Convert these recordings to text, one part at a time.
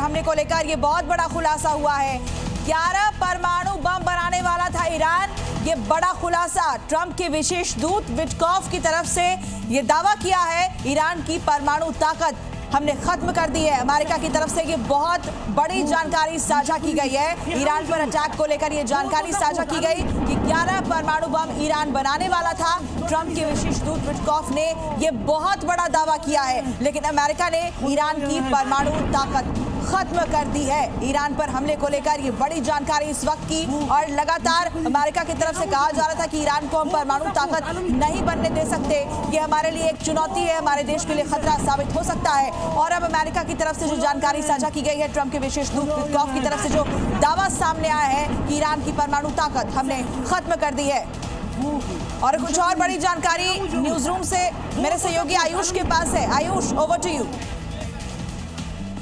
हमले को लेकर ये बहुत बड़ा खुलासा हुआ है। 11 परमाणु बम बनाने वाला था ईरान। ये बड़ा खुलासा ट्रंप के विशेष दूत विटकॉफ की तरफ से ये दावा किया है ईरान की परमाणु ताकत हमने खत्म कर दी है। अमेरिका की तरफ से ये बहुत बड़ी जानकारी साझा की गई है। ईरान पर अटैक को लेकर ये जानकारी साझा की गई कि 11 परमाणु बम ईरान बनाने वाला था। ट्रंप के विशेष दूत विटकॉफ ने ये बहुत बड़ा दावा किया है, लेकिन अमेरिका ने ईरान की परमाणु ताकत खत्म कर दी है। ईरान पर हमले को लेकर ये बड़ी जानकारी इस वक्त की, और लगातार अमेरिका की तरफ से कहा जा रहा था कि ईरान को हम परमाणु ताकत नहीं बनने दे सकते, ये हमारे लिए एक चुनौती है, हमारे देश के लिए खतरा साबित हो सकता है। और अब अमेरिका की तरफ से जो जानकारी साझा की गई है, ट्रंप के विशेष दूत विटकॉफ की तरफ से जो दावा सामने आया है कि ईरान की परमाणु ताकत हमने खत्म कर दी है। और कुछ और बड़ी जानकारी न्यूज रूम से मेरे सहयोगी आयुष के पास है। Ayush, over to you.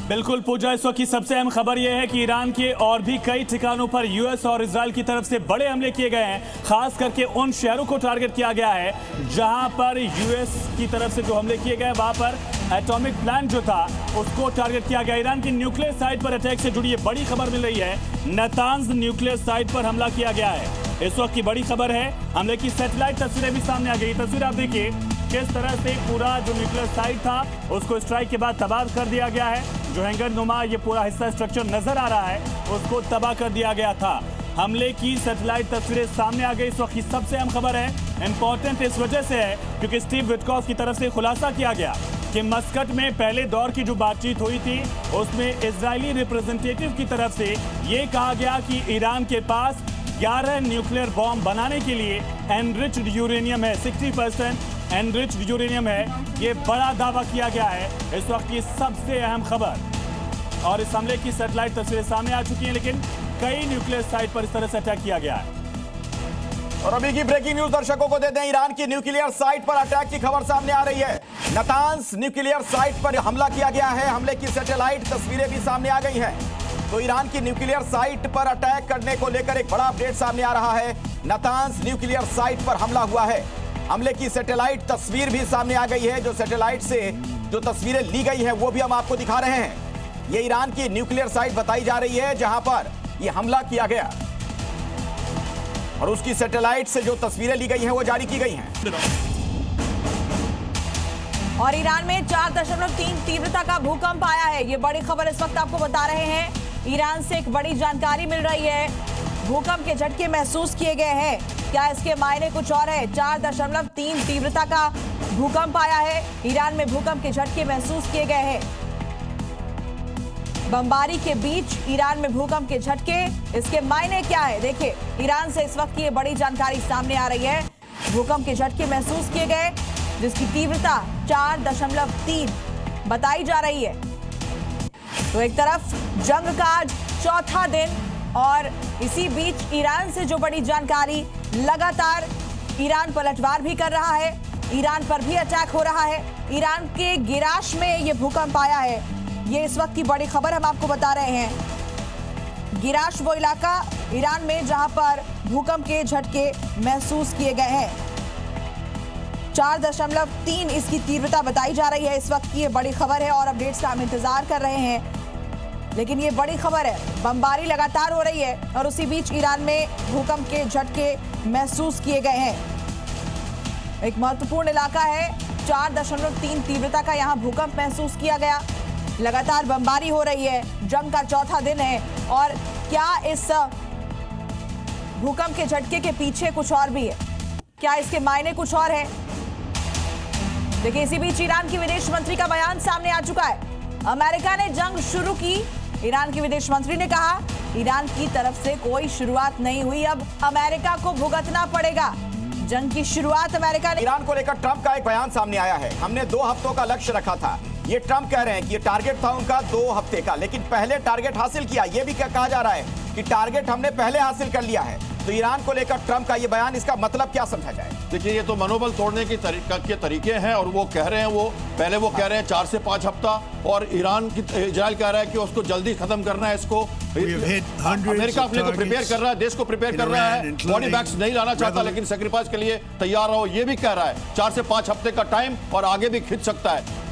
बिल्कुल पूजा, इस वक्त की सबसे अहम खबर यह है कि ईरान के और भी कई ठिकानों पर यूएस और इजराइल की तरफ से बड़े हमले किए गए हैं। खास करके उन शहरों को टारगेट किया गया है जहां पर यूएस की तरफ से जो हमले किए गए वहां पर एटॉमिक प्लांट जो था उसको टारगेट किया गया। ईरान की न्यूक्लियर साइट पर अटैक से जुड़ी ये बड़ी खबर मिल रही है। नातांज न्यूक्लियर साइट पर हमला किया गया है, इस वक्त की बड़ी खबर है। हमले की सैटेलाइट तस्वीरें भी सामने आ गई। तस्वीर आप देखिए किस तरह से पूरा जो न्यूक्लियर साइट था उसको स्ट्राइक के बाद तबाह कर दिया गया है। जो हैंगर नुमा ये पूरा हिस्सा स्ट्रक्चर नजर आ रहा है उसको तबाह कर दिया गया था। हमले की सैटेलाइट तस्वीरें सामने आ गई। इस वक्त की सबसे अहम खबर है, इंपॉर्टेंट इस वजह से है क्योंकि स्टीव विटकॉफ की तरफ से खुलासा किया गया कि मस्कट में पहले दौर की जो बातचीत हुई थी उसमें इजरायली रिप्रेजेंटेटिव की तरफ से ये कहा गया कि ईरान के पास 11 न्यूक्लियर बॉम्ब बनाने के लिए एनरिच्ड यूरेनियम है, 60% एनरिच्ड यूरेनियम है। ये बड़ा दावा किया गया है, इस वक्त की सबसे अहम खबर। और इस हमले की सैटेलाइट तस्वीरें सामने आ चुकी हैं, लेकिन कई न्यूक्लियर साइट पर इस तरह से अटैक किया गया है। और अभी की ब्रेकिंग न्यूज दर्शकों को दे दें, ईरान की न्यूक्लियर साइट पर अटैक की खबर सामने आ रही है। नातांज न्यूक्लियर साइट पर हमला किया गया है। हमले की सैटेलाइट तस्वीरें भी सामने आ गई हैं। तो ईरान की न्यूक्लियर साइट पर अटैक करने को लेकर एक बड़ा अपडेट सामने आ रहा है। नातांज न्यूक्लियर साइट पर हमला हुआ है। हमले की सैटेलाइट तस्वीर भी सामने आ गई है। जो सैटेलाइट से जो तस्वीरें ली गई है वो भी हम आपको दिखा रहे हैं। ये ईरान की न्यूक्लियर साइट बताई जा रही है जहां पर यह हमला किया गया, और उसकी सैटेलाइट से जो तस्वीरें ली गई हैं वो जारी की गई हैं। और ईरान में 4.3 तीव्रता का भूकंप आया है। ये बड़ी खबर इस वक्त आपको बता रहे हैं। ईरान से एक बड़ी जानकारी मिल रही है। भूकंप के झटके महसूस किए गए हैं। क्या इसके मायने कुछ और है? 4.3 तीव्रता का भूकंप आया है। ईरान में भूकंप के झटके महसूस किए गए हैं। बमबारी के बीच ईरान में भूकंप के झटके, इसके मायने क्या है? देखिए, ईरान से इस वक्त ये बड़ी जानकारी सामने आ रही है। भूकंप के झटके महसूस किए गए जिसकी तीव्रता 4.3 बताई जा रही है। तो एक तरफ जंग का आज चौथा दिन, और इसी बीच ईरान से जो बड़ी जानकारी, लगातार ईरान पलटवार भी कर रहा है, ईरान पर भी अटैक हो रहा है। ईरान के गिराश में ये भूकंप आया है, ये इस वक्त की बड़ी खबर हम आपको बता रहे हैं। गिराश वो इलाका ईरान में जहां पर भूकंप के झटके महसूस किए गए हैं। 4.3 इसकी तीव्रता बताई जा रही है। इस वक्त की ये बड़ी खबर है और अपडेट्स का हम इंतजार कर रहे हैं, लेकिन ये बड़ी खबर है। बमबारी लगातार हो रही है और उसी बीच ईरान में भूकंप के झटके महसूस किए गए हैं। एक महत्वपूर्ण इलाका है, 4.3 तीव्रता का यहां भूकंप महसूस किया गया। लगातार बमबारी हो रही है, जंग का चौथा दिन है, और क्या इस भूकंप के झटके के पीछे कुछ और भी है? क्या इसके मायने कुछ और है? देखिए, इसी बीच ईरान की विदेश मंत्री का बयान सामने आ चुका है। अमेरिका ने जंग शुरू की। ईरान की विदेश मंत्री ने कहा ईरान की तरफ से कोई शुरुआत नहीं हुई, अब अमेरिका को भुगतना पड़ेगा। जंग की शुरुआत अमेरिका ने। ईरान को लेकर ट्रंप का एक बयान सामने आया है। हमने 2 हफ्तों का लक्ष्य रखा था। ये ट्रंप कह रहे हैं कि ये टारगेट था उनका 2 हफ्ते का, लेकिन पहले टारगेट हासिल किया। ये भी कहा जा रहा है कि टारगेट हमने पहले हासिल कर लिया है। तो ईरान को लेकर ट्रंप का ये बयान, इसका मतलब क्या समझा जाए? देखिए, ये तो मनोबल तोड़ने के तरीके हैं, और वो कह रहे हैं, वो पहले वो कह रहे हैं 4 से 5 हफ्ता, और इजराइल कह रहा है कि उसको जल्दी खत्म करना है। इसको अमेरिका अपने को प्रिपेयर कर रहा है, देश को प्रिपेयर कर रहा है, बॉडी बैग्स नहीं लाना चाहता लेकिन सेक्रीफाइस के लिए तैयार रहो, ये भी कह रहा है। 4 से 5 हफ्ते का टाइम, और आगे भी खिंच सकता है।